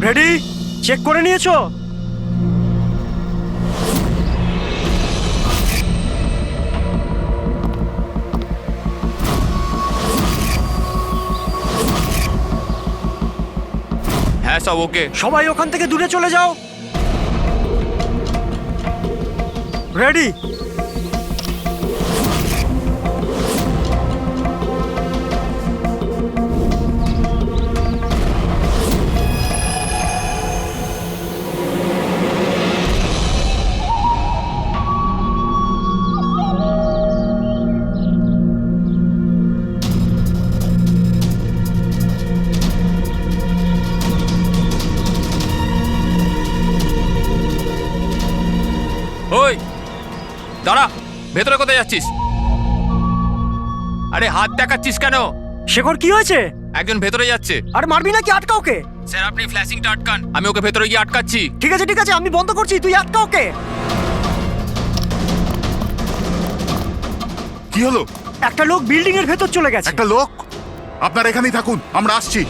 Ready? Check করে নিয়েছো? হ্যাঁ সব ওকে। সবাই ওখান থেকে দূরে চলে যাও। রেডি? ওই দাঁড়া, ভেতরে কোথায় যাচ্ছিস? আরে হাত দেখাচ্ছিস কেন? শেখর কি হয়েছে? একজন ভেতরে যাচ্ছে। আর মারবি নাকি? আটকা ওকে। স্যার আপনি ফ্ল্যাশিংটা আটকান, আমি ওকে ভেতরে গিয়ে আটকাচ্ছি। ঠিক আছে ঠিক আছে, আমি বন্ধ করছি, তুই আটকা ওকে। কি হলো? একটা লোক বিল্ডিং এর ভেতর চলে গেছে। একটা লোক? আপনারা এখানেই থাকুন, আমরা আসছি।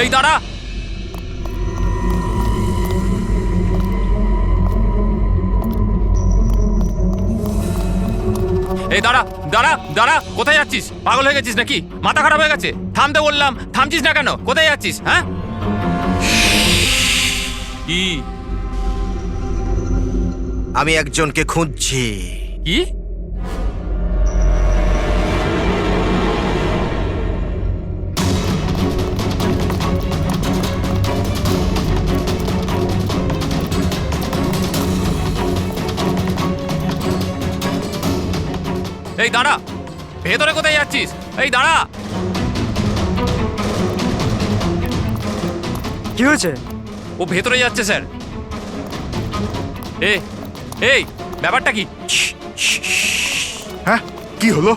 এই দাঁড়া, এই দাঁড়া দাঁড়া দাঁড়া, কোথায় যাচ্ছিস? পাগল হয়ে গেছিস নাকি? মাথা খারাপ হয়ে গেছে? থামতে বললাম, থামছিস না কেন? কোথায় যাচ্ছিস? হ্যাঁ কি? আমি একজনকে খুঁজছি। কি? এই দাঁড়া, ভেতরে কোথায় যাচ্ছিস? এই দাঁড়া। কি হয়েছে? ও ভেতরে যাচ্ছে স্যার। এই ব্যাপারটা কি? হ্যাঁ, কি হলো?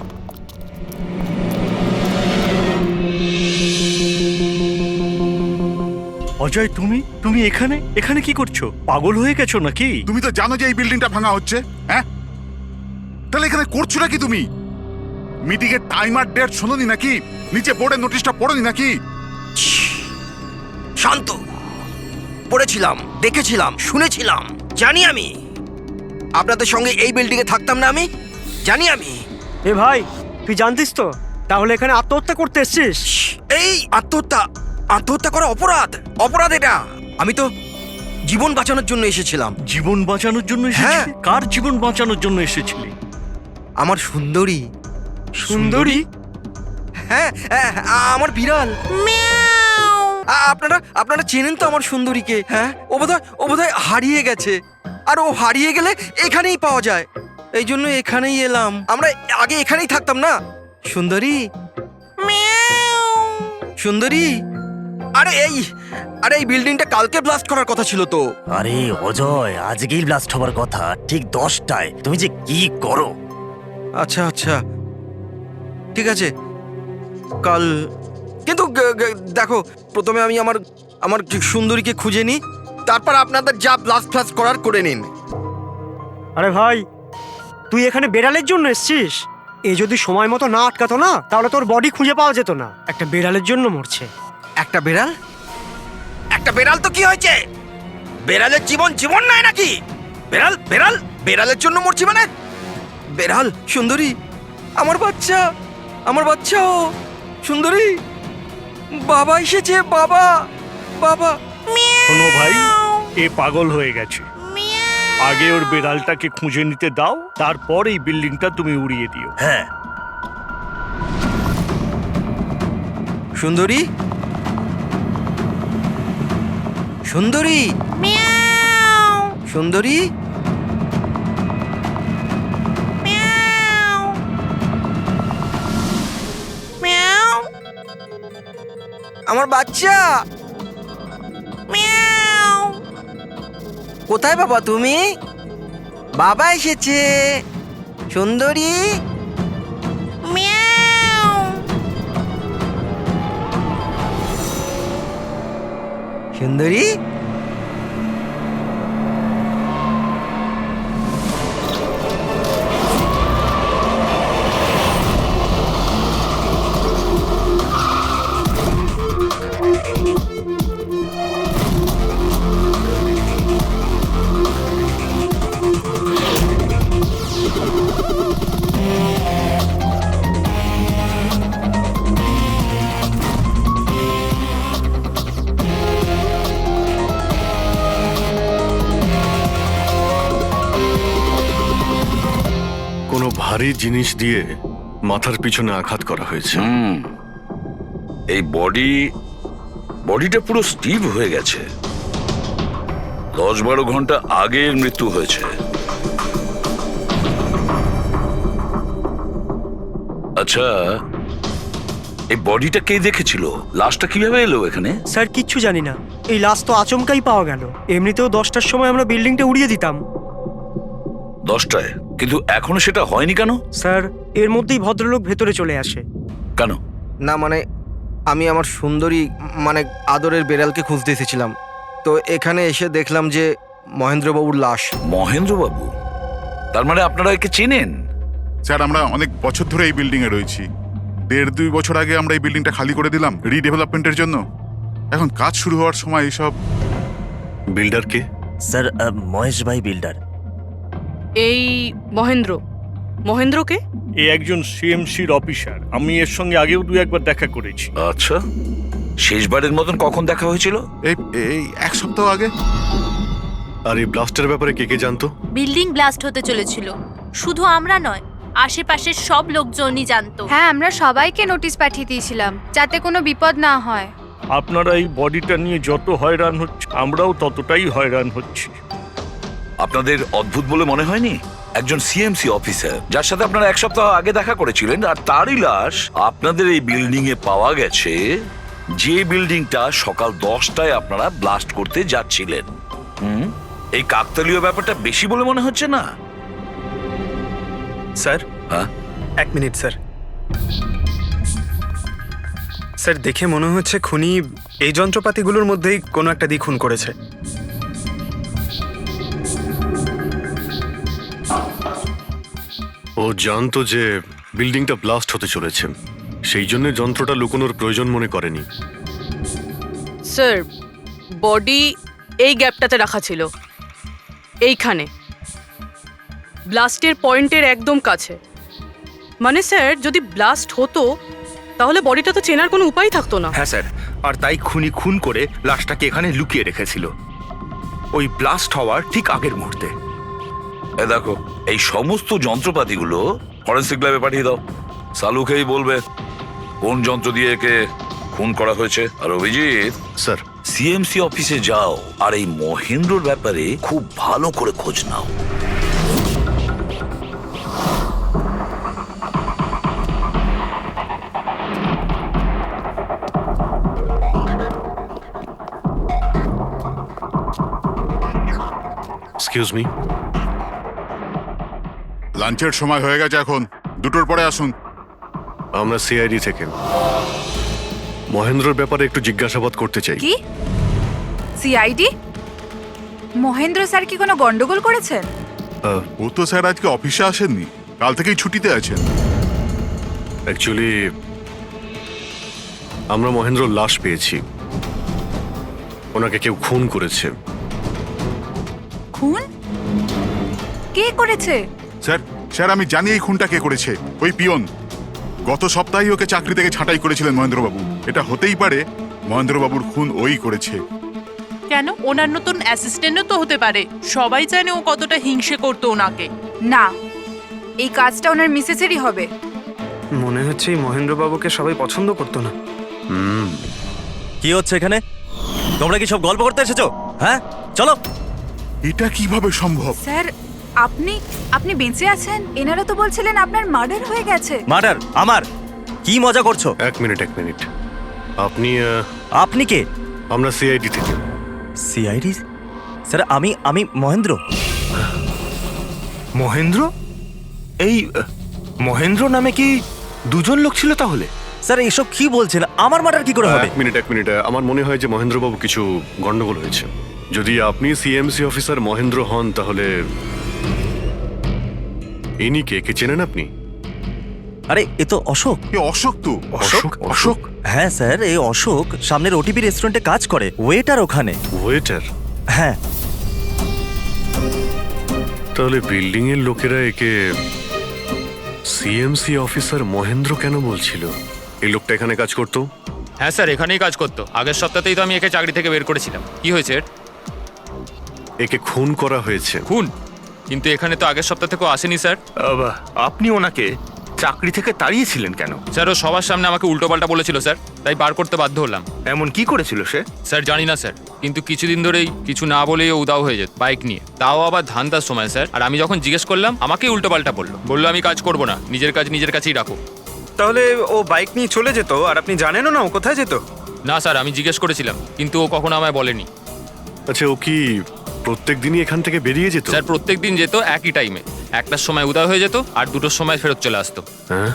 অজয়, তুমি এখানে এখানে কি করছো? পাগল হয়ে গেছো নাকি? তুমি তো জানো যে এই বিল্ডিংটা ভাঙা হচ্ছে। হ্যাঁ, তাহলে এখানে করছো নাকি তুমি? মিটিং এর টাইম আর ডেট শোনোনি নাকি? নিচে বোর্ডের নোটিশটা পড়োনি নাকি? শান্ত। পড়েছিলাম, দেখেছিলাম, শুনেছিলাম। জানি আমি আপনাদের সঙ্গে এই বিল্ডিং এ থাকতাম না। আমি জানি। আমি এ ভাই, তুই জানতিস তো? তাহলে এখানে আত্মহত্যা করতে এসেছিস? এই আত্মহত্যা করা অপরাধ। অপরাধ এটা। আমি তো জীবন বাঁচানোর জন্য এসেছিলাম। জীবন বাঁচানোর জন্য হ্যাঁ। এসেছিলি? কার জীবন বাঁচানোর জন্য এসেছিলি? আমার সুন্দরী। সুন্দরী? হ্যাঁ, আমার বিড়াল। আপনারা চেনেন তো আমার সুন্দরীকে? হ্যাঁ, ও বোধহয় হারিয়ে গেছে। আর ও হারিয়ে গেলে এখানেই পাওয়া যায়। এই জন্য এখানেই এলাম। আমরা আগে এখানেই থাকতাম না। সুন্দরী, সুন্দরী। আরে এই বিল্ডিংটা কালকে ব্লাস্ট করার কথা ছিল তো। আরে অজয়, আজকেই ব্লাস্ট হবার কথা, ঠিক 10টায়। তুমি যে কি করো! আচ্ছা, ঠিক আছে, কাল। কিন্তু দেখো, প্রথমে আমি আমার সুন্দরীকে খুঁজে নিই, তারপর আপনাদের যা ব্লাস্ট করার করে নিন। আরে ভাই, তুই এখানে বেড়ালের জন্য এসেছিস? এ যদি সময় মতো না আটকাতো না, তাহলে তোর বডি খুঁজে পাওয়া যেত না। একটা বেড়ালের জন্য মরছে। একটা বেড়াল তো কি হয়েছে? বেড়ালের জীবন নাই নাকি? বেড়ালের জন্য মরছি মানে? বেড়াল, সুন্দরী, আমার বাচ্চা ও সুন্দরী। বাবা এসেছে, বাবা। শোনো ভাই, এ পাগল হয়ে গেছে। আগে ওর বেড়ালটাকে খুঁজে নিতে দাও, তারপর এই বিল্ডিংটা তুমি উড়িয়ে দিও। হ্যাঁ, সুন্দরী, আমার বাচ্চা। কোথায় বাবা তুমি? বাবা এসেছে। সুন্দরী, সুন্দরী, কোনো ভারী জিনিস দিয়ে মাথার পিছনে আঘাত করা হয়েছে। এই বডিটা পুরো স্টিভ হয়ে গেছে। 10-12 ঘন্টা আগে এর মৃত্যু হয়েছে। আচ্ছা, এই বডিটা কে দেখেছিল? লাশটা কিভাবে এলো এখানে? স্যার কিচ্ছু জানি না, এই লাশ তো আচমকাই পাওয়া গেল। এমনিতেও 10টার সময় আমরা বিল্ডিংটা উড়িয়ে দিতাম। 10টায়? কিন্তু এখনো সেটা হয়নি কেন? স্যার এর মধ্যেই ভদ্রলোক ভেতরে চলে আসে। কেন? না মানে আমি আমার সুন্দরী মানে আদরের বেড়ালকে খুঁজতে এসেছিলাম, তো এখানে এসে দেখলাম যে মহেন্দ্রবাবুর লাশ। মহেন্দ্রবাবু? তার মানে আপনারা একে চেনেন? স্যার আমরা অনেক বছর ধরে এই বিল্ডিং এ রয়েছি। 1.5-2 বছর আগে আমরা এই বিল্ডিংটা খালি করে দিলাম রিডেভেলপমেন্টের জন্য। এখন কাজ শুরু হওয়ার সময় এইসব। বিল্ডার কে? স্যার মহেশ ভাই বিল্ডার। এই মহেন্দ্রকে? এ একজন সিএমসির অফিসার, আমি এর সঙ্গে আগেও 2-1বার দেখা করেছি। আচ্ছা, শেষবারের মতন কখন দেখা হয়েছিল? এই এই 1 সপ্তাহ আগে। আর এই ব্লাস্টের ব্যাপারে কে কে জানতো? বিল্ডিং ব্লাস্ট হতে চলেছিল, শুধু আমরা নয়, আশেপাশের সব লোকজনই জানতো। হ্যাঁ, আমরা সবাইকে নোটিশ পাঠিয়ে দিয়েছিলাম যাতে কোনো বিপদ না হয়। আপনারা এই বডিটা নিয়ে যত হয়রান হচ্ছে, আমরাও ততটাই হয়রান হচ্ছি। আপনাদের অদ্ভুত বলে মনে হয়নি? একজন সিএমসি অফিসার যার সাথে আপনারা 1 সপ্তাহ আগে দেখা করেছিলেন, আর তারই লাশ আপনাদের এই বিল্ডিং এ পাওয়া গেছে, যে বিল্ডিংটা সকাল 10টায় আপনারা ব্লাস্ট করতে যাচ্ছিলেন। এই কাকতালীয় ব্যাপারটা বেশি বলে মনে হচ্ছে না? স্যার, হ্যাঁ? 1 মিনিট স্যার। স্যার দেখে মনে হচ্ছে খুনি এই যন্ত্রপাতিগুলোর মধ্যেই কোনো একটা দিয়ে খুন করেছে। ও জানতো যে বিল্ডিংটা ব্লাস্ট হতে চলেছে, সেই জন্য যন্ত্রটা লুকোনোর প্রয়োজন মনে করেনি। স্যার, বডি এই গ্যাপটাতে রাখা ছিল, এইখানে ব্লাস্টের পয়েন্টের একদম কাছে। মানে স্যার, যদি ব্লাস্ট হতো তাহলে বডিটা তো চেনার কোনো উপায় থাকতো না। হ্যাঁ স্যার, আর তাই খুনি খুন করে লাশটাকে এখানে লুকিয়ে রেখেছিল ওই ব্লাস্ট হওয়ার ঠিক আগের মুহূর্তে। এ দেখো, এই সমস্ত যন্ত্রপাতিগুলো ফরেন্সিক ল্যাবে পাঠিয়ে দাও। সালুকেই বলবে কোন যন্ত্র দিয়ে একে খুন করা হয়েছে। আর অভিজিৎ, স্যার সিএমসি অফিসে যাও আর এই মহেন্দ্রর ব্যাপারে খুব ভালো করে খোঁজ নাও। এক্সকিউজ মি, লাঞ্চের সময় হয়ে গেছে, এখন 2টোর পরে আসুন। আমরা সিআইডি থেকে মহেন্দ্রর ব্যাপারে একটু জিজ্ঞাসাবাদ করতে চাই। কি সিআইডি? মহেন্দ্র স্যার কি কোনো গন্ডগোল করেছেন? ও তো স্যার আজকে অফিসে আসেননি, কাল থেকেই ছুটিতে আছেন। অ্যাকচুয়ালি আমরা মহেন্দ্রর লাশ পেয়েছি, ওনাকে কেউ খুন করেছে। খুন? কে করেছে? স্যার আমি জানি এই খুনটা কে করেছে। ওই পিয়ন গত সপ্তাহে ওকে চাকরি থেকে ছাঁটাই করেছিলেন মহেন্দ্রবাবু। এটা হতেই পারে মহেন্দ্রবাবুর খুন ওই করেছে। কেন? ওনার নতুন অ্যাসিস্ট্যান্টও তো হতে পারে, সবাই জানে ও কতটা হিংসে করতো ওনাকে। না, এই কাজটা ওনার মিসেসেরই হবে। মনে হচ্ছে এই মহেন্দ্রবাবুকে সবাই পছন্দ করতো না। কি হচ্ছে এখানে? তোমরা কি সব গল্প করতে এসেছো? হ্যাঁ চলো। এটা কিভাবে সম্ভব? স্যার, আপনি বেঁচে আছেন? এনারা তো বলছিলেন আপনার মার্ডার হয়ে গেছে। মার্ডার? আমার? কি মজা করছো? এক মিনিট আপনি আপনি কে? আমরা সিআইডি থেকে। সিআইডি? স্যার আমি মহেন্দ্র। মহেন্দ্র? এই মহেন্দ্র নামে কি দুজন লোক ছিল তাহলে? স্যার এসব কি বলছেন? আমার মার্ডার কি করে হবে? এক মিনিট আমার মনে হয় যে মহেন্দ্রবাবু কিছু গন্ডগোল হয়েছে। যদি আপনি সিএমসি অফিসার মহেন্দ্র হন তাহলে ইনি কে চেনেন আপনি? আরে এ তো অশোক। এ অশোক তো। অশোক? হ্যাঁ স্যার, এই অশোক সামনের ওটিপি রেস্টুরেন্টে কাজ করে, ওয়েটার ওখানে। ওয়েটার? হ্যাঁ। তাহলে বিল্ডিং এর লোকেরা একে সিএমসি অফিসার মহেন্দ্র কেন বলছিল? এই লোকটা এখানে কাজ করতো? হ্যাঁ স্যার, এখানেই কাজ করতো। আগের সপ্তাহতেই তো আমি একে চাকরি থেকে বের করেছিলাম। কি হয়েছে এর? একে খুন করা হয়েছে। খুন? কিন্তু এখানে তো আগের সপ্তাহ থেকেও আসেনি স্যার। আপনি ওনাকে চাকরি থেকে তাড়িয়েছিলেন কেন? স্যার ও সবার সামনে আমাকে উল্টোপাল্টা বলেছিল স্যার, তাই বার করতে বাধ্য হলাম। এমন কি করেছিল সে? স্যার জানি না স্যার, কিন্তু কিছুদিন ধরেই কিছু না বলেই ও উদাও হয়ে যেত বাইক নিয়ে, তাও আবার ধান্দার সময় স্যার। আর আমি যখন জিজ্ঞেস করলাম আমাকেই উল্টোপাল্টা বললো আমি কাজ করবো না, নিজের কাজ নিজের কাছেই রাখো। তাহলে ও বাইক নিয়ে চলে যেত আর আপনি জানেনও না ও কোথায় যেত? না স্যার, আমি জিজ্ঞেস করেছিলাম কিন্তু ও কখনো আমায় বলেনি। আচ্ছা, ও কি প্রত্যেক দিনই এখান থেকে বেরিয়ে যেত? স্যার প্রত্যেক দিন যেত একই টাইমে, 1টার সময় উদয় হয়ে যেত আর 2টোর সময় ফেরত চলে আসতো। হ্যাঁ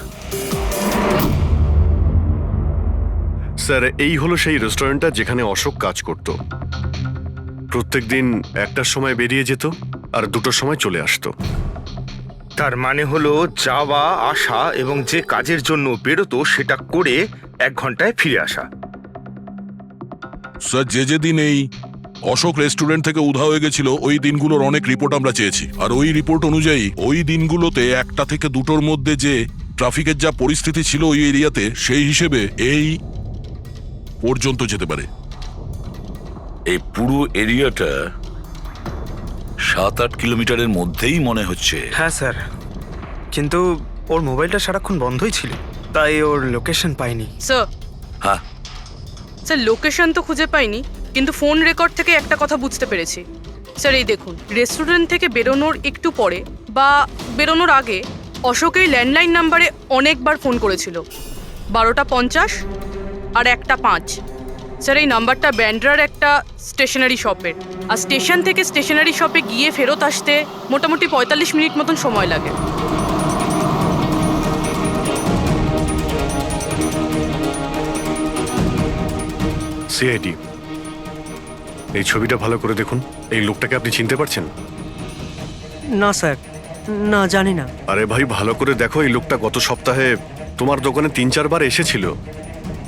স্যার, এই হলো সেই রেস্টুরেন্টটা যেখানে অশোক কাজ করত। প্রত্যেকদিন 1টার সময় বেরিয়ে যেত আর 2টোর সময় চলে আসতো। তার মানে হলো যাওয়া আসা এবং যে কাজের জন্য বেরোতো সেটা করে 1 ঘন্টায় ফিরে আসা। স্যার, যেদিন এই অশোক রেস্টুরেন্ট থেকে উধাও হয়ে গেছিল ওই দিনগুলোর অনেক রিপোর্ট আমরা চেয়েছি, আর ওই রিপোর্ট অনুযায়ী ওই দিনগুলোতে 1টা থেকে 2টোর মধ্যে যে ট্রাফিকের যা পরিস্থিতি ছিল ওই এরিয়াতে, সেই হিসেবে এই পর্যন্ত যেতে পারে। এই পুরো এরিয়াটা 7-8 কিলোমিটারের মধ্যেই মনে হচ্ছে। হ্যাঁ স্যার, কিন্তু ওর মোবাইলটা সারাক্ষণ বন্ধই ছিল, তাই ওর লোকেশন পাইনি। স্যার, হ্যাঁ স্যার লোকেশন তো খুঁজে পাইনি, কিন্তু ফোন রেকর্ড থেকে একটা কথা বুঝতে পেরেছি। স্যার এই দেখুন, রেস্টুরেন্ট থেকে বেরোনোর একটু পরে বা বেরোনোর আগে অশোক এই ল্যান্ডলাইন নাম্বারে অনেকবার ফোন করেছিল, 12টা 50 আর 1টা 5। স্যার এই নাম্বারটা ব্যান্ড্রার একটা স্টেশনারি শপের, আর স্টেশন থেকে স্টেশনারি শপে গিয়ে ফেরত আসতে মোটামুটি 45 মিনিট মতন সময় লাগে। সিআইডি, এই ছবিটা ভালো করে দেখুন। এই লোকটাকে আপনি চিনতে পারছেন? না স্যার, না জানি না। আরে ভাই, ভালো করে দেখো, এই লোকটা গত সপ্তাহে তোমার দোকানে 3-4 বার এসেছিল।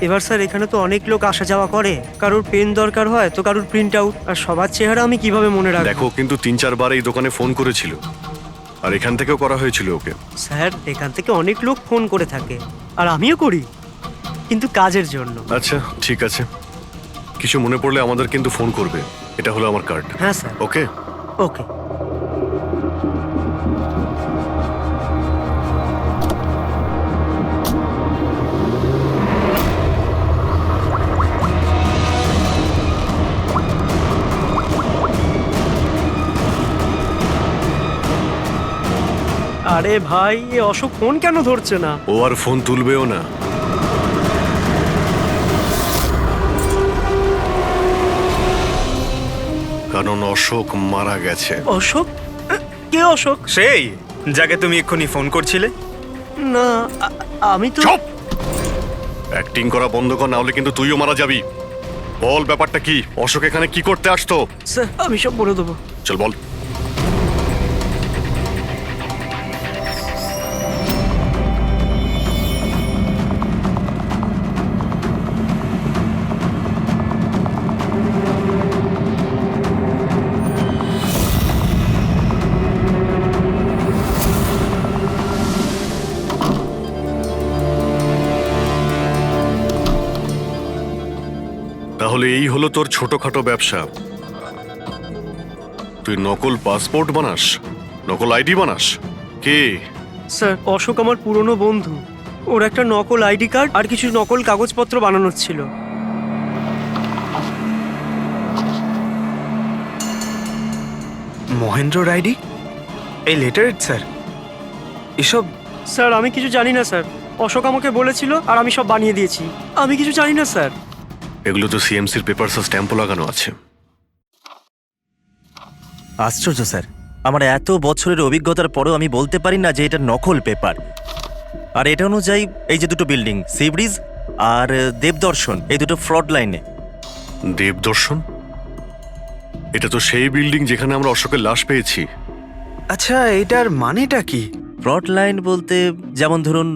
এবার স্যার এখানে তো অনেক লোক আসা যাওয়া করে, কারোর পেন দরকার হয় তো কারোর প্রিন্ট আউট, আর সবার চেহারা আমি কিভাবে মনে রাখবো? দেখো, কিন্তু 3-4 বার এই দোকানে ফোন করেছিল, আর এখান থেকেও করা হয়েছিল ওকে। স্যার এখান থেকে অনেক লোক ফোন করে থাকে, আর আমিও করি, কিন্তু কাজের জন্য। আচ্ছা ঠিক আছে, কিছু মনে পড়লে আমাদের কিন্তু ফোন করবে। এটা হলো আমার কার্ড। হ্যাঁ স্যার। ওকে ওকে। আরে ভাই, এ অশোক ফোন কেন ধরছে না? ও আর ফোন তুলবেও না। কারণ অশোক মারা গেছে। অশোক? কে অশোক? সেই যাকে তুমি এক্ষুনি ফোন করছিলে? না, আমি তো। চুপ! অ্যাক্টিং করা বন্ধ কর, না হলে কিন্তু তুইও মারা যাবি। বল ব্যাপারটা কি? অশোক এখানে কি করতে আসতো? স্যার আমি সব বলে দেবো। চল বল। তাহলে এই হলো তোর ছোটখাটো ব্যবসা। তুই নকল পাসপোর্ট বানাস, নকল আইডি বানাস। কে? স্যার অশোক আমার পুরনো বন্ধু, ওর একটা নকল আইডি কার্ড আর কিছু নকল কাগজপত্র বানানোর ছিল। মহেন্দ্রর আইডি? এই লেটারেট স্যার? এসব? স্যার আমি কিছু জানি না স্যার, অশোক আমাকে বলেছিল আর আমি সব বানিয়ে দিয়েছি। আমি কিছু জানি না স্যার। এগুলো তো সিএমসির পেপারস আর স্ট্যাম্পও লাগানো আছে। আশ্চর্য স্যার, আমার এত বছরের অভিজ্ঞতার পরেও আমি বলতে পারি না যে এটা নকল পেপার। আর এটা অনুযায়ী এই যে দুটো বিল্ডিং সি ব্রিজ আর দেবদর্শন, এই দুটো ফ্রড লাইনে। দেবদর্শন? এটা তো সেই বিল্ডিং যেখানে আমরা অশোকের লাশ পেয়েছি। আচ্ছা, এটার মানেটা কি? ফ্রড লাইন বলতে যেমন ধরুন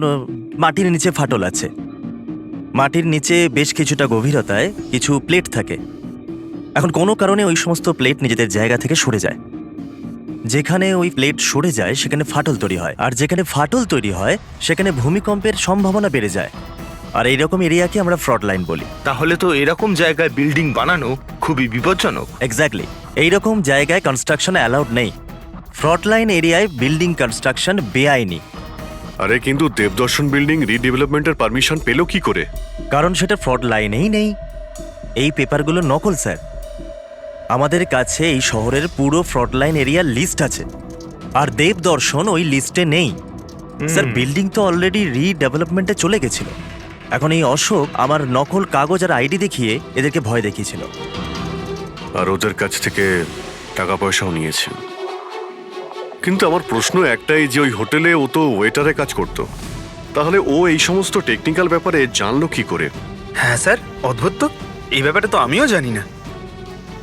মাটির নিচে ফাটল আছে, মাটির নিচে বেশ কিছুটা গভীরতায় কিছু প্লেট থাকে। এখন কোনো কারণে ওই সমস্ত প্লেট নিজেদের জায়গা থেকে সরে যায়। যেখানে ওই প্লেট সরে যায় সেখানে ফাটল তৈরি হয়, আর যেখানে ফাটল তৈরি হয় সেখানে ভূমিকম্পের সম্ভাবনা বেড়ে যায়। আর এইরকম এরিয়াকে আমরা ফ্রড লাইন বলি। তাহলে তো এরকম জায়গায় বিল্ডিং বানানো খুবই বিপজ্জনক। এক্স্যাক্টলি, এইরকম জায়গায় কনস্ট্রাকশন অ্যালাউড নেই। ফ্রড লাইন এরিয়ায় বিল্ডিং কনস্ট্রাকশন বেআইনি। আরে কিন্তু দেবদর্শন বিল্ডিং রিডেভেলপমেন্টের পারমিশন পেলো কি করে? কারণ সেটা ফ্রড লাইনেই নেই। এই পেপারগুলো নকল স্যার। আমাদের কাছে এই শহরের পুরো ফ্রড লাইন এরিয়ার লিস্ট আছে, আর দেবদর্শন ওই লিস্টে নেই। স্যার, বিল্ডিং তো অলরেডি রিডেভেলপমেন্টে চলে গেছিল। এখন এই অশোক আমার নকল কাগজ আর আইডি দেখিয়ে এদেরকে ভয় দেখিয়েছিল। আর ওদের কাছ থেকে টাকা পয়সাও নিয়েছে। কিন্তু আমার প্রশ্ন একটাই যে ওই হোটেলে ও তো ওয়েটারে কাজ করতো, তাহলে ও এই সমস্ত টেকনিক্যাল ব্যাপারে জানলো কি করে? হ্যাঁ স্যার, অদ্ভুত তো, এই ব্যাপারে তো আমিও জানি না।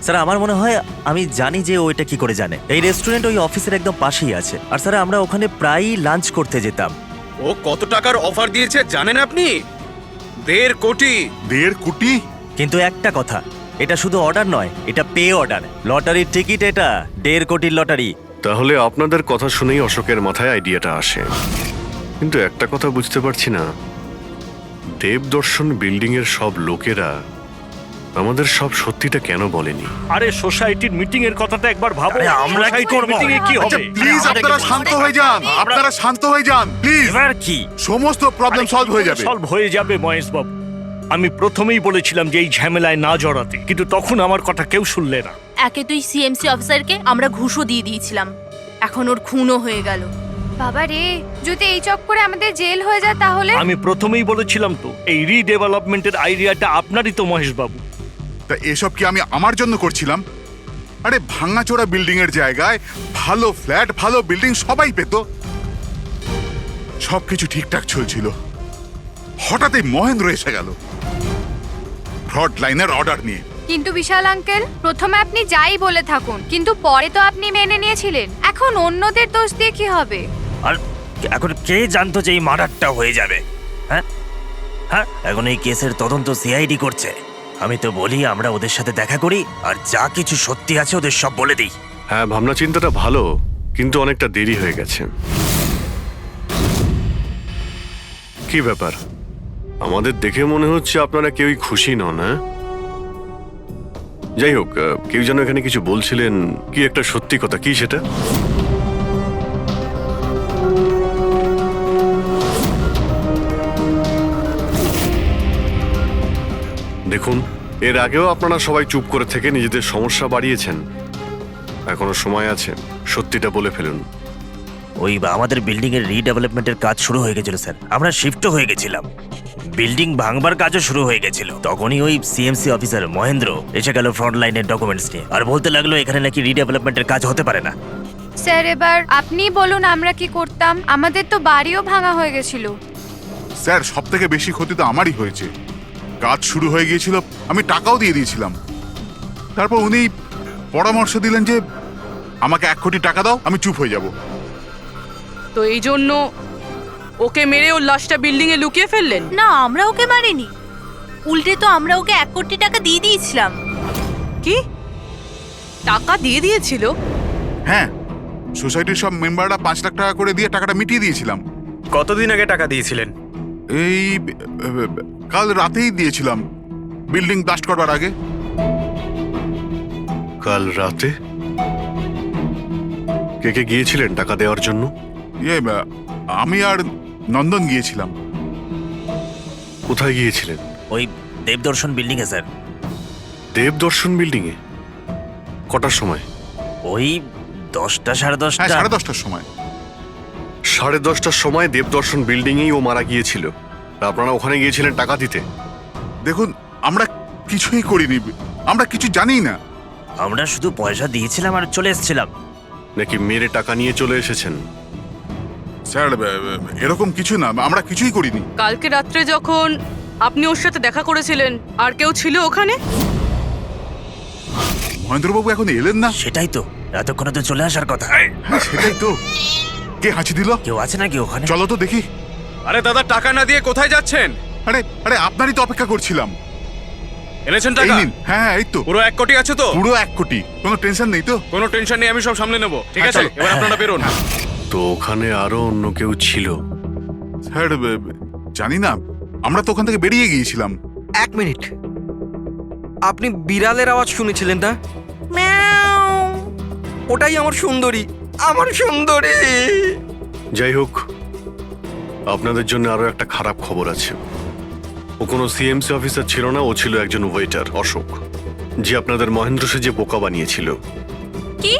স্যার, আমার মনে হয় আমি জানি যে ও এটা কি করে জানে। এই রেস্টুরেন্ট ওই অফিসের একদম পাশেই আছে, আর স্যার আমরা ওখানে প্রায়ই লাঞ্চ করতে যেতাম। ও কত টাকার অফার দিয়েছে জানেন আপনি? 1.5 কোটি। 1.5 কোটি? কিন্তু একটা কথা, এটা শুধু অর্ডার নয়, এটা পে অর্ডার। লটারির টিকিট এটা, 1.5 কোটির লটারি। তাহলে আপনাদের কথা শুনেই অশোকের মাথায় আইডিয়াটা আসে। কিন্তু একটা কথা বুঝতে পারছি না, দেবদর্শন বিল্ডিং এর সব লোকেরা আমাদের সব সত্যিটা কেন বলেনি? আরে সোসাইটির মিটিং এর কথাটা একবার ভাবো। আরে আমরা কি করব? মিটিং এ কি আচ্ছা হবে? প্লিজ আপনারা শান্ত হয়ে যান, আপনারা শান্ত হয়ে যান প্লিজ। এবার কি? সমস্ত প্রবলেম সলভ হয়ে যাবে। সলভ হয়ে যাবে মহেশ বাবু। আমি প্রথমেই বলেছিলাম যে এই ঝামেলায় না জড়াতে, কিন্তু তখন আমার কথা কেউ শুনলে না। একে তুই সিএমসি অফিসারকে আমরা ঘুষও দিয়ে দিয়েছিলাম, এখন ওর খুনও হয়ে গেল। বাবা রে, যদি এই চক্করে আমাদের জেল হয়ে যায় তাহলে? আমি প্রথমেই বলেছিলাম তো, এই রিডেভেলপমেন্টের আইডিয়াটা আপনারই তো মহেশ বাবু। তা এসব কি আমি আমার জন্য করছিলাম? আরে ভাঙাচোরা বিল্ডিং এর জায়গায় ভালো ফ্ল্যাট, ভালো বিল্ডিং সবাই পেত, সবকিছু ঠিকঠাক চলছিল। হঠাৎই মহেন্দ্র এসে গেল ফ্রড লাইনের অর্ডার নিয়ে। কিন্তু বিশাল আঙ্কেল, প্রথমে আপনি যাই বলে থাকুন, কিন্তু পরে তো আপনি মেনে নিয়েছিলেন। এখন অন্যদের দোষ দিয়ে কি হবে? আর এখন কে জানতো যে এই মার্ডারটা হয়ে যাবে? হ্যাঁ হ্যাঁ, এখন এই কেসের তদন্ত সিআইডি করছে। আমি তো বলি আমরা ওদের সাথে দেখা করি, আর যা কিছু সত্যি আছে ওদের সব বলে দিই। হ্যাঁ, ভাবনা চিন্তাটা ভালো, কিন্তু অনেকটা দেরি হয়ে গেছে। কি ব্যাপার, আমাদের দেখে মনে হচ্ছে আপনারা কেউই খুশি নন। হ্যাঁ, যাই হোক, কেউ যেন এখানে কিছু বলছিলেন, কি একটা সত্যি কথা, কি সেটা? দেখুন, এর আগেও আপনারা সবাই চুপ করে থেকে নিজেদের সমস্যা বাড়িয়েছেন। এখনো সময় আছে, সত্যিটা বলে ফেলুন। ওই আমাদের বিল্ডিং এর রিডেভেলপমেন্টের কাজ শুরু হয়ে গেছিল স্যার। আমরা শিফটও হয়ে গেছিলাম, বিল্ডিং ভাঙবার কাজও শুরু হয়ে গেছিল। তখনই ওই সিএমসি অফিসার মহেন্দ্র এসে গেল ফ্রন্ট লাইনের ডকুমেন্টস নিয়ে, আর বলতে লাগলো এখানে নাকি রিডেভেলপমেন্টের কাজ হতে পারে না। স্যার, এবার আপনি বলুন আমরা কি করতাম? আমাদের তো বাড়িও ভাঙা হয়ে গেছিল। স্যার, সব থেকে বেশি ক্ষতি তো আমারই হয়েছে। কাজ শুরু হয়ে গিয়েছিল, আমি টাকাও দিয়ে দিয়েছিলাম। তারপর উনি পরামর্শ দিলেন যে আমাকে 1 কোটি টাকা দাও, আমি চুপ হয়ে যাব। তো এই জন্য ওকে মেরে ওর লাশটা বিল্ডিং এ লুকিয়ে ফেললেন? না, আমরা ওকে মারিনি, উল্টে তো আমরা ওকে 1 কোটি টাকা দিয়ে দিয়েছিলাম। কি টাকা দিয়ে দিয়েছিল? হ্যাঁ, সোসাইটির সব মেম্বাররা 5 লাখ টাকা করে দিয়ে টাকাটা মিটিয়ে দিয়েছিলাম। কতদিন আগে টাকা দিয়েছিলেন? এই কাল রাতেই দিয়েছিলাম, বিল্ডিং ব্লাস্ট করবার আগে। কাল রাতে? কে কে গিয়েছিলেন টাকা দেওয়ার জন্য? আমি আর নন্দন গিয়েছিলাম। কোথায় গিয়েছিলেন? ওই দেবদর্শন বিল্ডিং এ স্যার। দেবদর্শন বিল্ডিং এ? কটার সময়? ওই 10টা, সাড়ে 10টা। হ্যাঁ, 10:30টার সময়। 10:30টার সময় দেবদর্শন বিল্ডিং এই ও মারা গিয়েছিল। আপনারা ওখানে গিয়েছিলেন টাকা দিতে? দেখুন, আমরা কিছুই করিনি, আমরা কিছু জানি না। আমরা শুধু পয়সা দিয়েছিলাম আর চলে এসেছিলাম। নাকি মেরে টাকা নিয়ে চলে এসেছেন? স্যার এরকম কিছু না, আমরা কিছুই করিনি। কালকে রাত্রে যখন আপনি ওর সাথে দেখা করেছিলেন আর কেউ ছিল ওখানে? মহেন্দ্রবাবু এখন এলেন না। সেটাই তো, এতক্ষণে তো চলে আসার কথা। হ্যাঁ, সেটাই তো। কে হাঁচি দিল? কেউ আছে নাকি ওখানে? চলো তো দেখি। আরে দাদা, টাকা না দিয়ে কোথায় যাচ্ছেন? আরে আরে আপনারই তো অপেক্ষা করছিলাম। এনেছেন এই টাকা? নিন। হ্যাঁ এই তো পুরো 1 কোটি আছে তো? পুরো 1 কোটি, কোনো টেনশন নেই তো? কোনো টেনশন নেই, আমি সব সামলে নেব। ঠিক হ্যাঁ, আছে, চলো। এবার আপনারা বেরোন। তো ওখানে আরো অন্য কেউ ছিল? স্যার জানি না, আমরা তো ওখান থেকে বেরিয়ে গিয়েছিলাম। 1 মিনিট, আপনি বিড়ালের আওয়াজ শুনেছিলেন না? ওটাই আমার সুন্দরী, আমার সুন্দরী। যাই হোক, আপনাদের জন্য আরো একটা খারাপ খবর আছে। ও কোনো সিএমসি অফিসার ছিল না, ও ছিল একজন ওয়েটার, অশোক, যে আপনাদের মহেন্দ্র সেজে বোকা বানিয়েছিল। কি?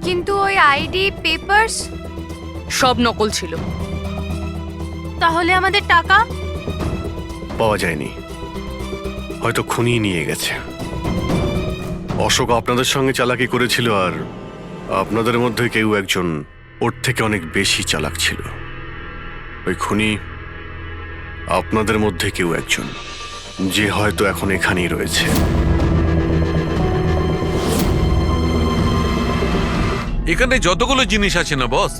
কিন্তু ওই আইডি পেপারস সব নকল ছিল। তাহলে আমাদের টাকা? পাওয়া যায়নি, হয়তো খুনি নিয়ে গেছে। অশোক আপনাদের সঙ্গে চালাকি করেছিল, আর আপনাদের মধ্যে কেউ একজন ওর থেকে অনেক বেশি চালাক ছিল। ওই খুনি আপনাদের মধ্যে কেউ একজন, যে হয়তো এখন এখানেই রয়েছে। এখানে যতগুলো জিনিস আছে না বস,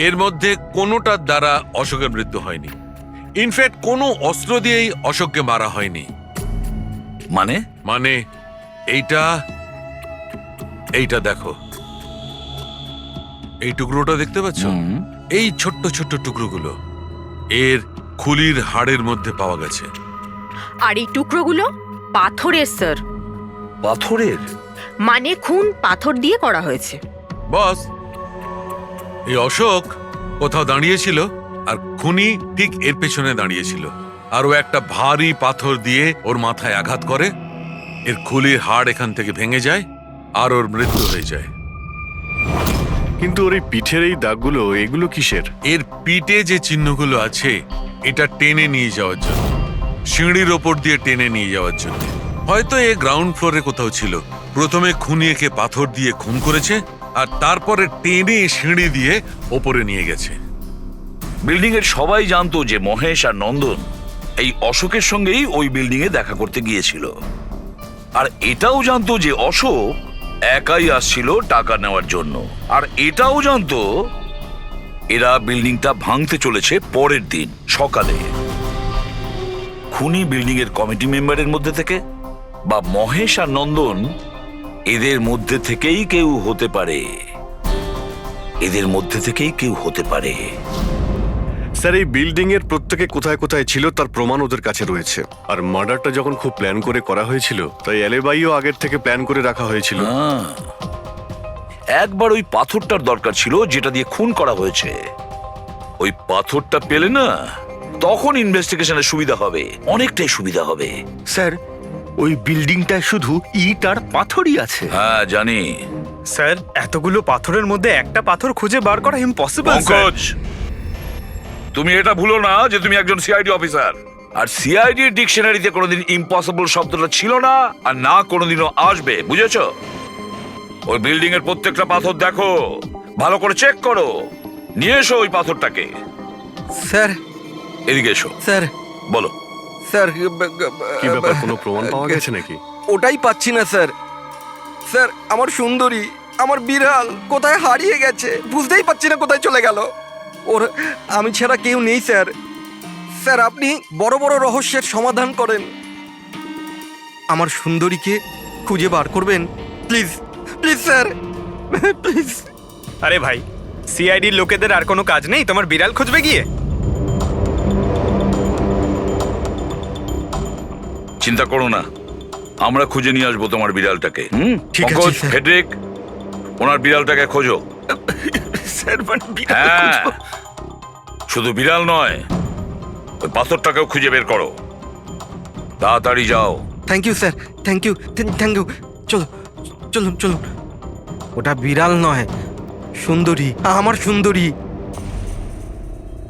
এর মধ্যে কোনোটার দ্বারা অশোকের মৃত্যু হয়নি। ইনফ্যাক্ট কোনো অস্ত্র দিয়েই অশোককে মারা হয়নি। মানে? মানে এইটা দেখো, এই টুকরোটা দেখতে পাচ্ছ? এই ছোট্ট ছোট্ট টুকরোগুলো এর খুলির হাড়ের মধ্যে পাওয়া গেছে। আর এই টুকরোগুলো পাথরের স্যার। পাথরের? মানে খুন পাথর দিয়ে করা হয়েছে। বস, এই অশোক কোথাও দাঁড়িয়েছিল আর খুনি ঠিক এর পেছনে দাঁড়িয়েছিল, আর ও একটা ভারী পাথর দিয়ে ওর মাথায় আঘাত করে, এর খুলির হাড় এখান থেকে ভেঙে যায় আর ওর মৃত্যু হয়ে যায়। কিন্তু ওর এই পিঠের এই দাগগুলো, এগুলো কিসের? এর পিঠে যে চিহ্নগুলো আছে, এটা টেনে নিয়ে যাওয়ার জন্য, সিঁড়ির ওপর দিয়ে টেনে নিয়ে যাওয়ার জন্য। হয়তো এ গ্রাউন্ড ফ্লোরে কোথাও ছিল। প্রথমে খুনি একে পাথর দিয়ে খুন করেছে, আর তারপরে টেনে সিঁড়ি দিয়ে ওপরে নিয়ে গেছে। বিল্ডিং এর সবাই জানতো যে মহেশ আর নন্দন এই অশোকের সঙ্গেই ওই বিল্ডিং এ দেখা করতে গিয়েছিল, আর এটাও জানতো যে অশোক একাই আসছিল টাকা নেওয়ার জন্য, আর এটাও জানতো এরা বিল্ডিংটা ভাঙতে চলেছে পরের দিন সকালে। খুনি বিল্ডিং এর কমিটি মেম্বারের মধ্যে থেকে বা মহেশ আর নন্দন, এদের মধ্যে থেকেই কেউ হতে পারে। এদের মধ্যে থেকেই কেউ হতে পারে। স্যার, এই বিল্ডিং এর প্রত্যেকে কোথায় কোথায় ছিল তার প্রমাণ ওদের কাছে রয়েছে। আর মার্ডারটা যখন খুব প্ল্যান করে করা হয়েছিল, তাই এলেবাইও আগের থেকে প্ল্যান করে রাখা হয়েছিল। একবার ওই পাথরটার দরকার ছিল যেটা দিয়ে খুন করা হয়েছে। ওই পাথরটা পেলে না, তখন ইনভেস্টিগেশনের সুবিধা হবে, অনেকটাই সুবিধা হবে। স্যার, ওই বিল্ডিংটায় শুধু ইট আর পাথরই আছে। হ্যাঁ জানি। স্যার, এতগুলো পাথরের মধ্যে একটা পাথর খুঁজে বার করা ইম্পসিবল। পঙ্কজ, তুমি এটা ভুলো না যে তুমি একজন সিআইডি অফিসার, আর সিআইডি ডিকশনারিতে কোনোদিন ইম্পসিবল শব্দটা ছিল না, আর না কোনোদিনও আসবে, বুঝেছো? ওই বিল্ডিং এর প্রত্যেকটা পাথর দেখো, ভালো করে চেক করো, নিয়ে এসো ওই পাথরটাকে। স্যার, এদিকে এসো। স্যার, বলো। স্যার, কি ব্যাপার, কোনো প্রমাণ পাওয়া গেছে নাকি? ওটাই পাচ্ছি না স্যার। স্যার, আমার সুন্দরী, আমার বিড়াল কোথায় হারিয়ে গেছে, বুঝতেই পারছি না কোথায় চলে গেল। ওর আমি ছাড়া কেউ নেই স্যার। স্যার, আপনি বড় বড় রহস্যের সমাধান করেন, আমার সুন্দরীকে খুঁজে বার করবেন প্লিজ, প্লিজ স্যার, প্লিজ। আরে ভাই, সিআইডির লোকেদের আর কোনো কাজ নেই তোমার বিড়াল খুঁজবে গিয়ে? চিন্তা করো না, আমরা খুঁজে নিয়ে আসবো তোমার বিড়ালটাকে। ঠিক আছে, পঙ্কজ, স্যার। ফেডরিক, ওনার বিড়ালটাকে খোঁজো। স্যার, হ্যাঁ, শুধু বিড়াল নয়, ওই পাথরটাকেও খুঁজে বের করো, তাড়াতাড়ি যাও। Thank you sir, thank you, thank you. চলো, চলুন চলুন। ওটা বিড়াল নয়, সুন্দরী, আমার সুন্দরী।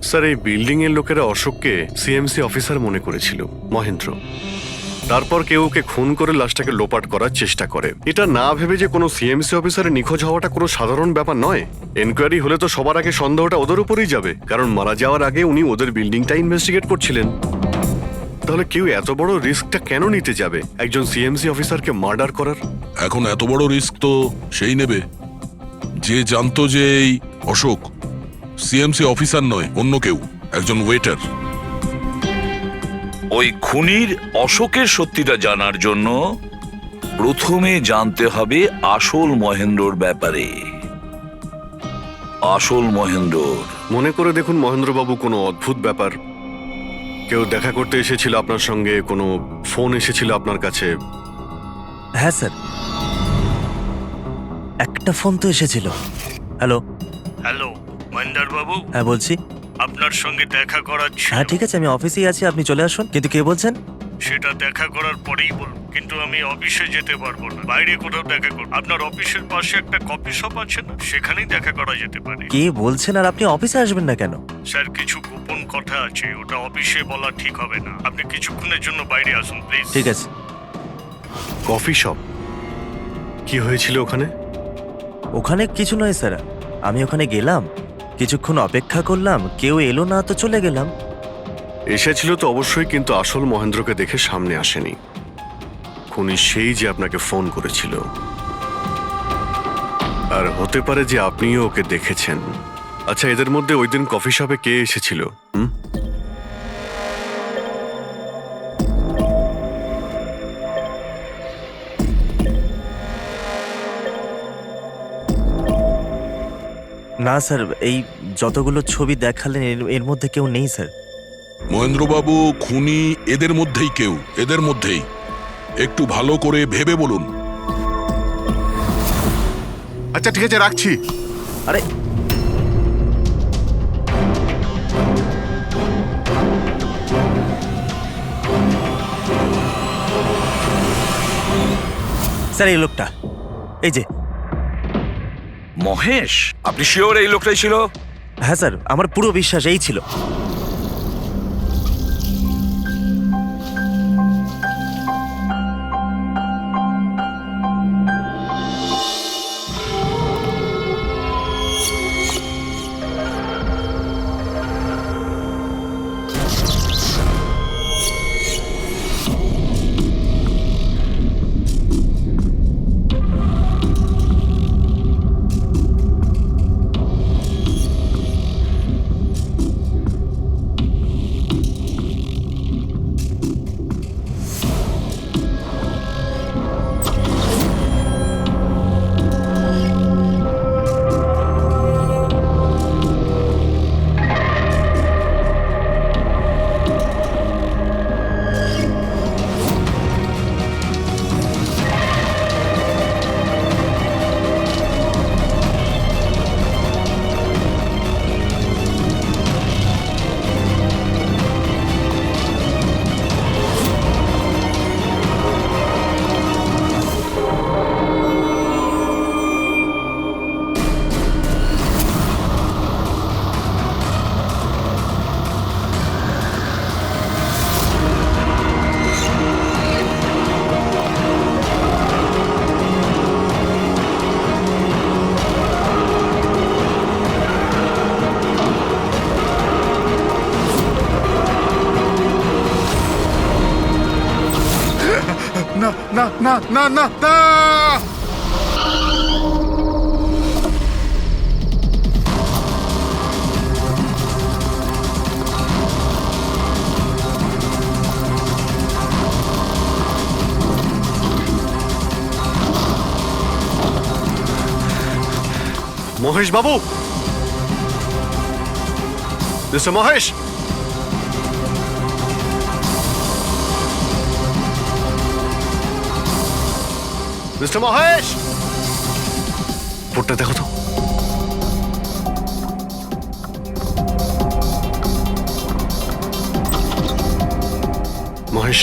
স্যার, এই বিল্ডিং এর লোকেরা অশোককে সিএমসি অফিসার মনে করেছিল, মহেন্দ্র। তারপর কেউ ওকে খুন করে লাশটাকে লোপাট করার চেষ্টা করে। এটা না ভেবে যে কোনো সিএমসি অফিসারের নিখোঁজ হওয়াটা কোনো সাধারণ ব্যাপার নয়। এনকোয়ারি হলে তো সবার আগে সন্দেহটা ওদের উপরেই যাবে, কারণ মারা যাওয়ার আগে উনি ওদের বিল্ডিংটা ইনভেস্টিগেট করছিলেন। তাহলে কেউ এত বড় রিস্কটা কেন নিতে যাবে একজন সিএমসি অফিসারকে মার্ডার করার? এখন এত বড় রিস্ক তো সেই নেবে যে জানতো যে এই অশোক সিএমসি অফিসার নয়, অন্য কেউ, একজন ওয়েটার। ওই খুনির অশোকের সত্যিটা জানার জন্য প্রথমে জানতে হবে আসল মহেন্দ্রর ব্যাপারে। আসল মহেন্দ্র মনে করে দেখুন মহেন্দ্রবাবু, কোনো অদ্ভুত ব্যাপার, কেউ দেখা করতে এসেছিল আপনার সঙ্গে, কোনো ফোন এসেছিল আপনার কাছে? হ্যাঁ স্যার, একটা ফোন তো এসেছিল। হ্যালো হ্যালো মহেন্দ্র বাবু, হ্যাঁ বলছি। আপনার সঙ্গে দেখা করার ছিল। হ্যাঁ ঠিক আছে, আমি অফিসেই আছি, আপনি চলে আসুন। কিন্তু কে বলছেন? সেটা দেখা করার পরেই বলুন, কিন্তু আমি অফিসে যেতে পারবো না, বাইরে কোথাও দেখা করব। আপনার অফিসের পাশে একটা কফি শপ আছে না, সেখানেই দেখা করা যেতে পারে। কে বলছেন? আর আপনি অফিসে আসবেন না কেন? স্যার, কিছু গোপন কথা আছে, ওটা অফিসে বলা ঠিক হবে না। আপনি কিছুক্ষণের জন্য বাইরে আসুন প্লিজ। ঠিক আছে। Coffee shop? কি হয়েছিল ওখানে? ওখানে কিছু নয় স্যার, আমি ওখানে গেলাম, কিছুক্ষণ অপেক্ষা করলাম, কেউ এলো না তো চলে গেলাম। এসেছিল তো অবশ্যই, কিন্তু আসল মহেন্দ্রকে দেখে সামনে আসেনি। খুনি সেই যে আপনাকে ফোন করেছিল, আর হতে পারে যে আপনিও ওকে দেখেছেন। আচ্ছা, এদের মধ্যে ওই দিন কফি শপে কে এসেছিল? না স্যার, এই যতগুলো ছবি দেখালেন এর মধ্যে কেউ নেই স্যার। মহেন্দ্রবাবু, খুনি এদের মধ্যেই কেউ, এদের মধ্যেই। একটু ভালো করে ভেবে বলুন। আচ্ছা ঠিক আছে, রাখছি। আরে স্যার, এই লোকটা, এই যে মহেশ। আপনি শিওর এই লোকটাই ছিল? হ্যাঁ স্যার, আমার পুরো বিশ্বাস এই ছিল। না না না না না না! মহেশ বাবু, মিস্টার মহেশ, মিস্টার মহেশ, ফোনটা দেখো তো। মহেশ,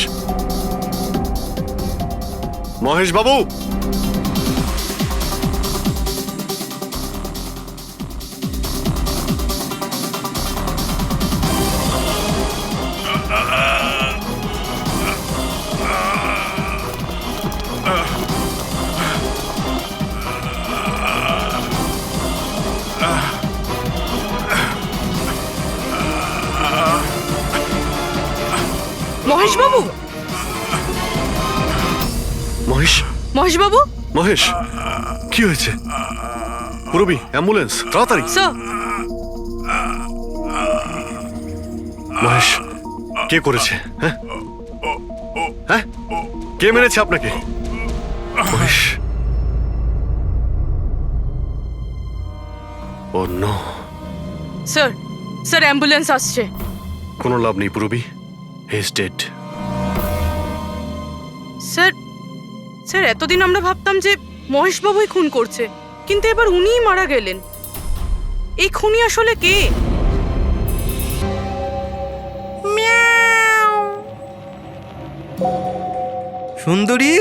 মহেশ বাবু, মহেশ, মহেশবাবু মহেশ, কি হয়েছে? পুরবি, অ্যাম্বুলেন্স, তাড়াতাড়ি। স্যার, মহেশ, কে করেছে? হ্যাঁ হ্যাঁ, কে মেরেছে আপনাকে? মহেশ, ও নো, স্যার, স্যার অ্যাম্বুলেন্স আসছে। কোনো লাভ নেই পুরবি, he is dead. Sir, sir এতদিন আমরা ভাবতাম যে মহেশবাবুই খুন করছে, কিন্তু এবার উনিই মারা গেলেন। এই খুনি আসলে কে? সুন্দরী,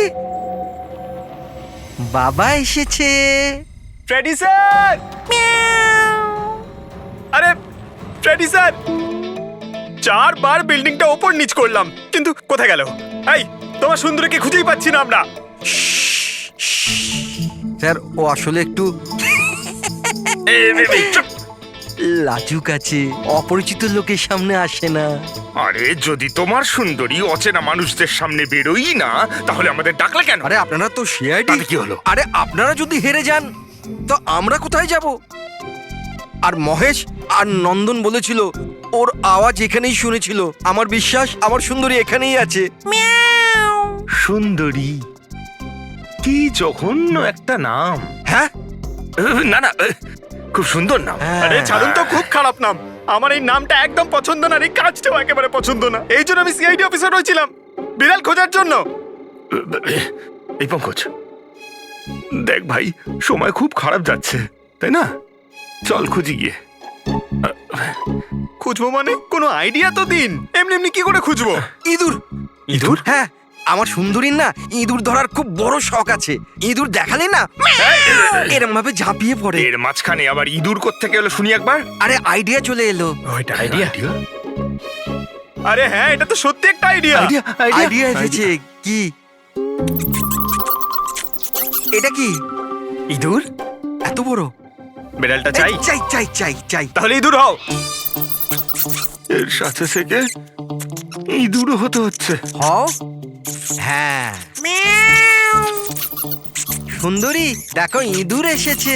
বাবা এসেছে। Freddie sir! আরে ফ্রেডি স্যার, 4 বার বিল্ডিংটা ওপর নিচ করলাম, কিন্তু কোথায় গেল? এই, তোমার সুন্দরীকে খুঁজেই পাচ্ছি না আমরা। স্যার, ও আসলে একটু লাজুক আছে, অপরিচিত লোকের সামনে আসে না। আরে যদি তোমার সুন্দরী অচেনা মানুষদের সামনে বেরোই না, তাহলে আমাদের ডাকলে কেন? আরে আপনারা তো সিআইডি। তাতে কি হলো? আরে আপনারা যদি হেরে যান তো আমরা কোথায় যাব? আর মহেশ আর নন্দন বলেছিল ওর আওয়াজ এখানেই শুনেছিল। আমার বিশ্বাস আমার সুন্দরী এখানেই আছে। সুন্দরী, কি জঘন্য একটা নাম। হ্যাঁ, না না, খুব সুন্দর নাম। আরে ছাড়ুন তো, খুব খারাপ নাম। আমার এই নামটা একদম পছন্দ না, এই কাজটাও একেবারে পছন্দ না। এই জন্য আমি সিআইডি অফিসার হয়েছিলাম, বিড়াল খোঁজার জন্য। এই পঙ্কজ, দেখ ভাই, সময় খুব খারাপ যাচ্ছে, তাই না? চল খুঁজি গিয়ে। খুঁজবো মানে? কোনো আইডিয়া তো দিন। এমনি এমনি কি করে খুঁজবো? ইঁদুর। ইঁদুর? হ্যাঁ, আমার সুন্দরীর না ইঁদুর ধরার খুব বড় শখ আছে। ইঁদুর দেখালে না এরম ভাবে ঝাঁপিয়ে পড়ে। এর মাঝখানে আবার ইঁদুর কোত্থেকে এলো শুনি একবার। আরে আইডিয়া চলে এলো। ওইটা আইডিয়া? আরে হ্যাঁ, এটা তো সত্যি একটা আইডিয়া। আইডিয়া এসেছে। কি এটা? কি ইঁদুর এত বড়? বিড়ালটা চাই? চাই চাই চাই চাই। তাহলে ইঁদুর হও। এর সাথে থেকে ইঁদুরও হতে হচ্ছে। হও। হ্যাঁ, সুন্দরী দেখো, ইঁদুর এসেছে।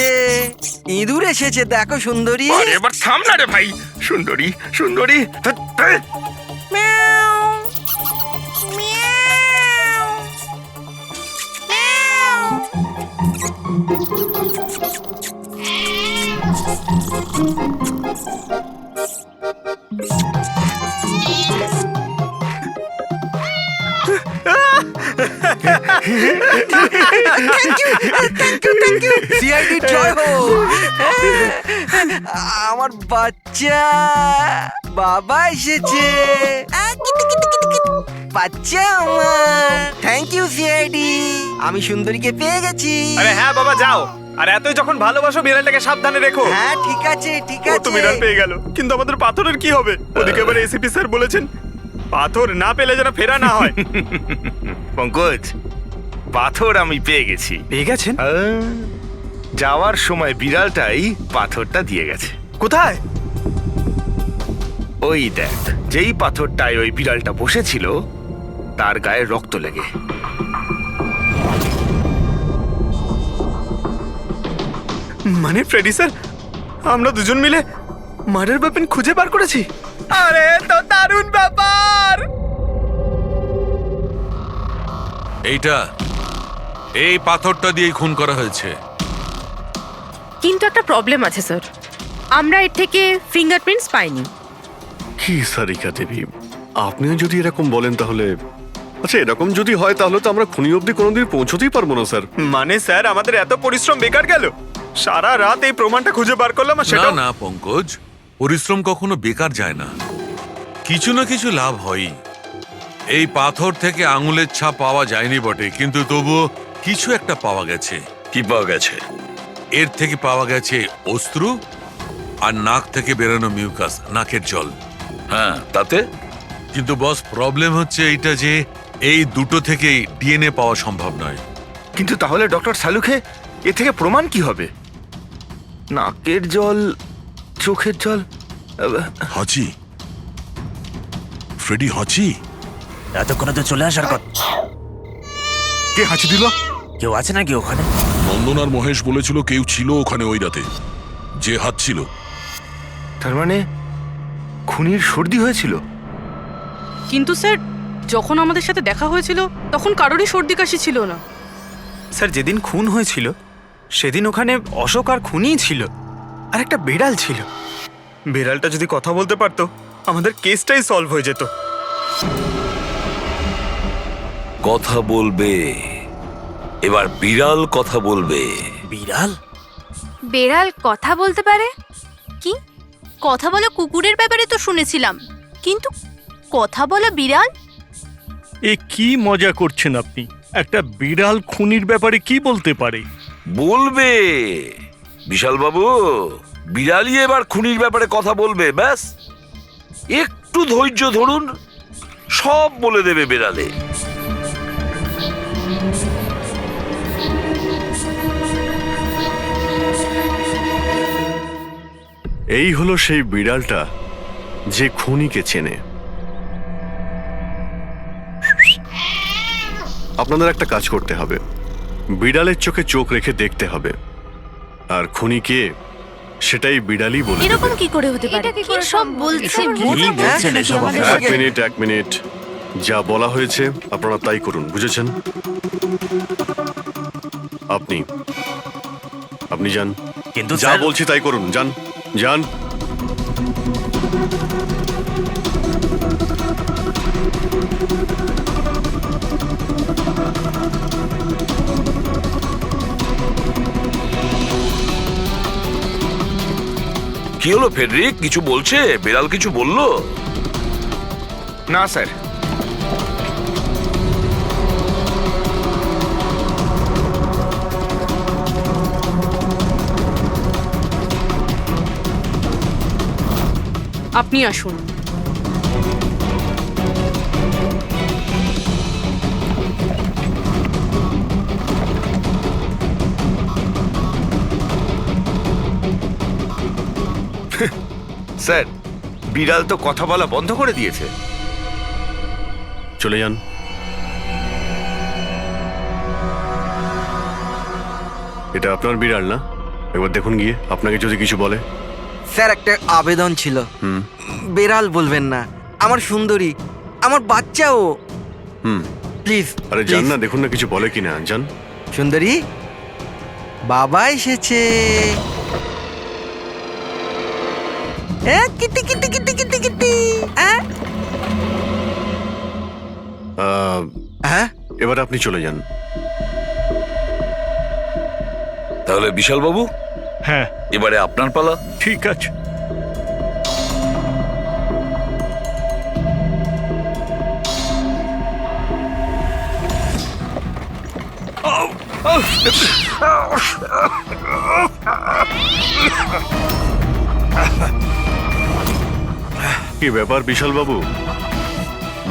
ইঁদুর এসেছে, দেখো সুন্দরী। আরে এবার থাম না রে ভাই। সুন্দরী, সুন্দরী, সিআইডি জয় হোক। আমার বাচ্চা বাবা এসেছে। বাচ্চা আমার। থ্যাংক ইউ সিআইডি, আমি সুন্দরীকে পেয়ে গেছি। আরে হ্যাঁ বাবা, যাও। আর এতই যখন ভালোবাসো, বিড়ালটাকে সাবধানে রেখো। হ্যাঁ ঠিক আছে ঠিক ও তো আছে। বিড়াল পেয়ে গেল, কিন্তু আমাদের পাথরের কি হবে? ওদিকে এবার এসিপি স্যার বলেছেন পাথর না পেলে যেন ফেরা না হয়। পঙ্কজ, পাথর আমি পেয়ে গেছি। পেয়ে গেছেন? যাওয়ার সময় বিড়ালটাই পাথরটা দিয়ে গেছে। কোথায়? ওই দেখ, যেই পাথরটায় ওই বিড়ালটা বসেছিল তার গায়ে রক্ত লেগে। মানে ফ্রেডি স্যার, আমরা দুজন মিলে মার্ডার ওয়েপন খুঁজে বার করেছি। আরে তো দারুণ ব্যাপার। এই পাথরটা দিয়েই খুন করা হয়েছে। কিন্তু একটা প্রবলেম আছে স্যার, আমরা এর থেকে ফিঙ্গারপ্রিন্টস পাইনি। কি সারিকা দেবী, আপনিও যদি এরকম বলেন তাহলে আচ্ছা, এরকম যদি হয় তাহলে তো আমরা খুনি অবধি কোনোদিন পৌঁছতেই পারবো না স্যার। মানে স্যার, আমাদের এত পরিশ্রম বেকার গেল। সারা রাত এই প্রমাণটা খুঁজে বার করলাম, আর না সেটা না পঙ্কজ, পরিশ্রম কখনো বেকার যায় না, কিছু না কিছু লাভ হয়। এই পাথর থেকে আঙুলের ছাপ পাওয়া যায়নি বটে, কিন্তু তবুও কিছু একটা পাওয়া গেছে। কি পাওয়া গেছে? এর থেকে পাওয়া গেছে অস্ত্র আর নাক থেকে বেরোনো মিউকাস, নাকের জল। হ্যাঁ, তাতে? কিন্তু বস, প্রবলেম হচ্ছে এইটা যে এই দুটো থেকেই ডিএনএ পাওয়া সম্ভব নয়। কিন্তু তাহলে ডক্টর সালুখে, এ থেকে প্রমাণ কি হবে? নাকের জল, চোখের জল। হাঁচি, ফ্রেডি হাঁচি। এতক্ষণে তো চলে আসার কথা। কে হাঁচি দিল? কেউ আছে নাকি ওখানে? নন্দন আর মহেশ বলেছিল কেউ ছিল ওখানে ওই রাতে, যে হাত ছিল। তার মানে খুনির সর্দি হয়েছিল? কিন্তু স্যার, যখন আমাদের সাথে দেখা হয়েছিল তখন কারোরই সর্দি কাশি ছিল না। স্যার, যেদিন খুন হয়েছিল সেদিন ওখানে অশোক আর খুনিই ছিল, আর একটা বেড়াল ছিল। বেড়ালটা যদি কথা বলতে পারতো আমাদের কেসটাই সলভ হয়ে যেত। কথা বলবে, এবার বিড়াল কথা বলবে। বিড়াল? বেড়াল কথা বলতে পারে? কি কথা বলা কুকুরের ব্যাপারে তো শুনেছিলাম, কিন্তু কথা বলা বিড়াল? এ কি মজা করছেন আপনি? একটা বিড়াল খুনির ব্যাপারে কি বলতে পারে? বলবে বিশাল বাবু, বিড়ালই এবার খুনির ব্যাপারে কথা বলবে। ব্যাস একটু ধৈর্য ধরুন, সব বলে দেবে বিড়ালে। এই হলো সেই বিড়ালটা যে খুনিকে চেনে। আপনাদের একটা কাজ করতে হবে, বিড়ালের চোখে চোখ রেখে দেখতে হবে, আর খুনিকে সেটাই বিড়ালই বলে দেবে। এরকম কি করে হতে পারে? কি সব বলছে? এক মিনিট, যা বলা হয়েছে আপনারা তাই করুন, বুঝেছেন? আপনি যান, কিন্তু যা বলছি তাই করুন, যান যান। কি হলো ফেডরিক, কিছু বলছে? বিড়াল কিছু বললো? না স্যার। আপনি আসুন। স্যার, বিড়াল তো কথা বলা বন্ধ করে দিয়েছে। চলে যান। এটা আপনার বিড়াল না? একবার দেখুন গিয়ে, আপনাকে যদি কিছু বলে। স্যার, একটা আবেদন ছিল। হুম বেড়াল বলবেন না, আমার সুন্দরী, আমার বাচ্চাও। হুম প্লিজ। আরে যান না, দেখুন না কিছু বলে কিনা, যান। সুন্দরী, বাবা এসেছে। Kitty Kitty Kitty Kitty Kitty. হ্যাঁ, এবার আপনি চলে যান। তাহলে বিশাল বাবু, হ্যাঁ এবারে আপনার পালা। ঠিক আছে। কি ব্যাপার বিশাল বাবু,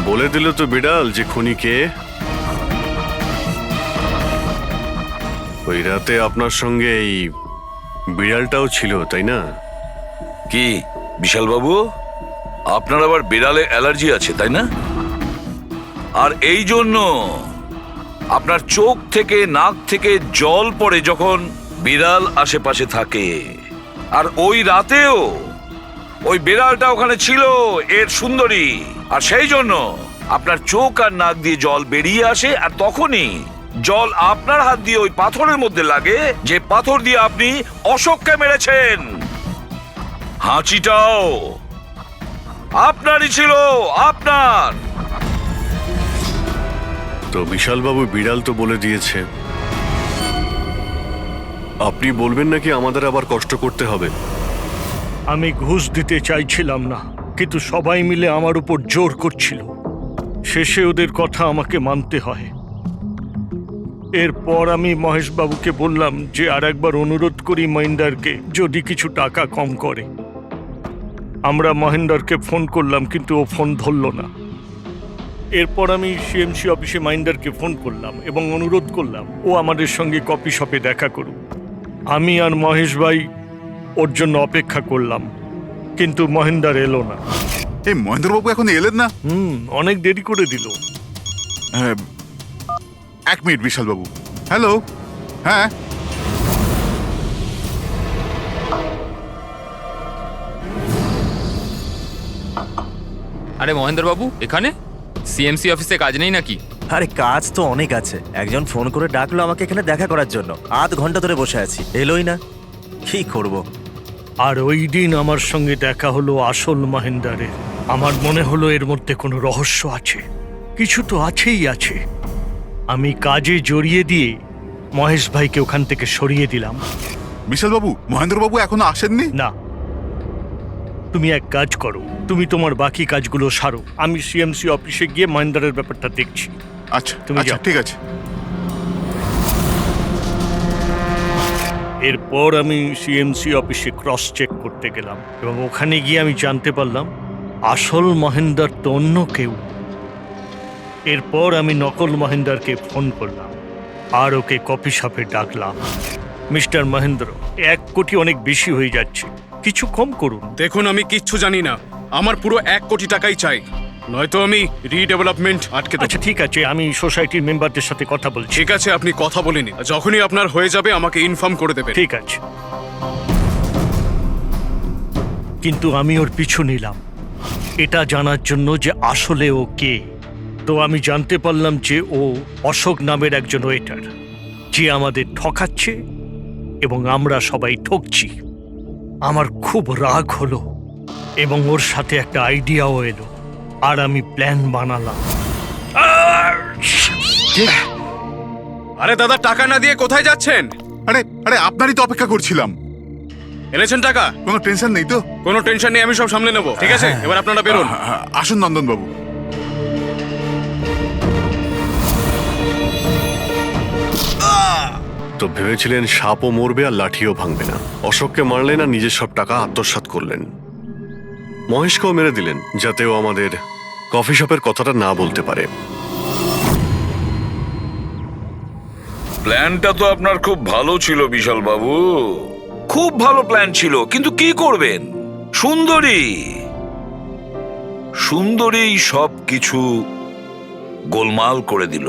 বলে দিল তো বিড়াল যে খুনি কে? ওই রাতে আপনার সঙ্গে এই বিড়ালটাও ছিল, তাই না? কি বিশাল বাবু, আপনার আবার বিড়ালে অ্যালার্জি আছে, তাই না? আর এই জন্য আপনার চোখ থেকে নাক থেকে জল পড়ে যখন বিড়াল আশেপাশে থাকে। আর ওই রাতেও ওই বিড়ালটা ওখানে ছিল, এর সুন্দরী, আর সেই জন্য আপনার চোখ আর নাক দিয়ে জল বেরিয়ে আসে, আর তখনই জল আপনার হাত দিয়ে ওই পাথরের মধ্যে লাগে, যে পাথর দিয়ে আপনি অশোককে মেরেছেন। হাঁচিটাও আপনারই ছিল, আপনার। তো বিশাল বাবু, বিড়াল তো বলে দিয়েছে, আপনি বলবেন নাকি আমাদের আবার কষ্ট করতে হবে? আমি ঘুষ দিতে চাইছিলাম না, কিন্তু সবাই মিলে আমার উপর জোর করছিল। শেষে ওদের কথা আমাকে মানতে হয়। এরপর আমি মহেশবাবুকে বললাম যে আর একবার অনুরোধ করি মহিন্দারকে, যদি কিছু টাকা কম করে। আমরা মহেন্দারকে ফোন করলাম, কিন্তু ও ফোন ধরল না। এরপর আমি সিএমসি অফিসে মহিন্দারকে ফোন করলাম এবং অনুরোধ করলাম ও আমাদের সঙ্গে কফি শপে দেখা করুক। আমি আর মহেশ ভাই ওর জন্য অপেক্ষা করলাম, কিন্তু মহেন্দার এলো না। এই মহেন্দ্রবাবু এখন এলেন না? অনেক দেরি করে দিল। এক মিনিট বিশালবাবু। হ্যালো, হ্যাঁ আরে মহেন্দ্র বাবু এখানে সিএমসি অফিসে কাজ নেই নাকি? আরে কাজ তো অনেক আছে। একজন ফোন করে ডাকলো আমাকে এখানে দেখা করার জন্য। আধ ঘন্টা ধরে বসে আছি, এলোই না। কি করব? আর ওই দিন আমার সঙ্গে দেখা হলো আসল মহেন্দারের। আমার মনে হলো এর মধ্যে কোনো রহস্য আছে, কিছু তো আছেই আছে। আমি কাজে জড়িয়ে দিয়ে মহেশ ভাইকে ওখান থেকে সরিয়ে দিলাম। বিশালবাবু, মহেন্দ্রবাবু এখনো আসেননি? না, তুমি এক কাজ করো, তুমি তোমার বাকি কাজগুলো সারো। আমি সিএমসি অফিসে গিয়ে মহেন্দারের ব্যাপারটা দেখছি। আচ্ছা তুমি আচ্ছা, যাও। ঠিক আছে। এরপর আমি সিএমসি অফিসে ক্রস চেক করতে গেলাম এবং ওখানে গিয়ে আমি জানতে পারলাম আসল মহেন্দার তো অন্য কেউ। এরপর আমি নকল মহেন্দারকে ফোন করলাম আর ওকে কফি শপে ডাকলাম। মিস্টার মহেন্দ্র, 1 কোটি অনেক বেশি হয়ে যাচ্ছে, কিছু কম করুন। দেখুন, আমি কিচ্ছু জানি না, আমার পুরো 1 কোটি টাকাই চাই, নয়তো আমি রিডেভেলপমেন্ট আটকে দেব। আচ্ছা ঠিক আছে, আমি সোসাইটির মেম্বারদের সাথে কথা বলছি। ঠিক আছে, আপনি কথা বলে নিন, যখনই আপনার হয়ে যাবে আমাকে ইনফর্ম করে দেবেন। ঠিক আছে, কিন্তু আমি ওর পিছু নিলাম এটা জানার জন্য যে আসলে ও কে। তো আমি জানতে পারলাম যে ও অশোক নামের একজন ওয়েটার, যে আমাদের ঠকাচ্ছে এবং আমরা সবাই ঠকছি। আমার খুব রাগ হলো এবং ওর সাথে একটা আইডিয়াও এলো আর আমি প্ল্যান বানালাম। আরে দাদা, টাকা না দিয়ে কোথায় যাচ্ছেন? আরে আরে আপনারই তো অপেক্ষা করছিলাম। এনেছেন টাকা? কোনো টেনশন নেই তো? কোনো টেনশন নেই, আমি সব সামলে নেব। ঠিক আছে, এবার আপনারা বেরোন। আসুন নন্দনবাবু। তো ভেবেছিলেন সাপও মরবে আর লাঠিও ভাঙবে না। অশোককে মারলেন আর নিজের সব টাকা আত্মসাৎ করলেন। মহেশকেও মেরে দিলেন যাতে ও আমাদের কফি শপের কথাটা না বলতে পারে। প্ল্যানটা তো আপনার খুব ভালো ছিল বিশাল বাবু, খুব ভালো প্ল্যান ছিল, কিন্তু কি করবেন? সুন্দরী সব কিছু গোলমাল করে দিল।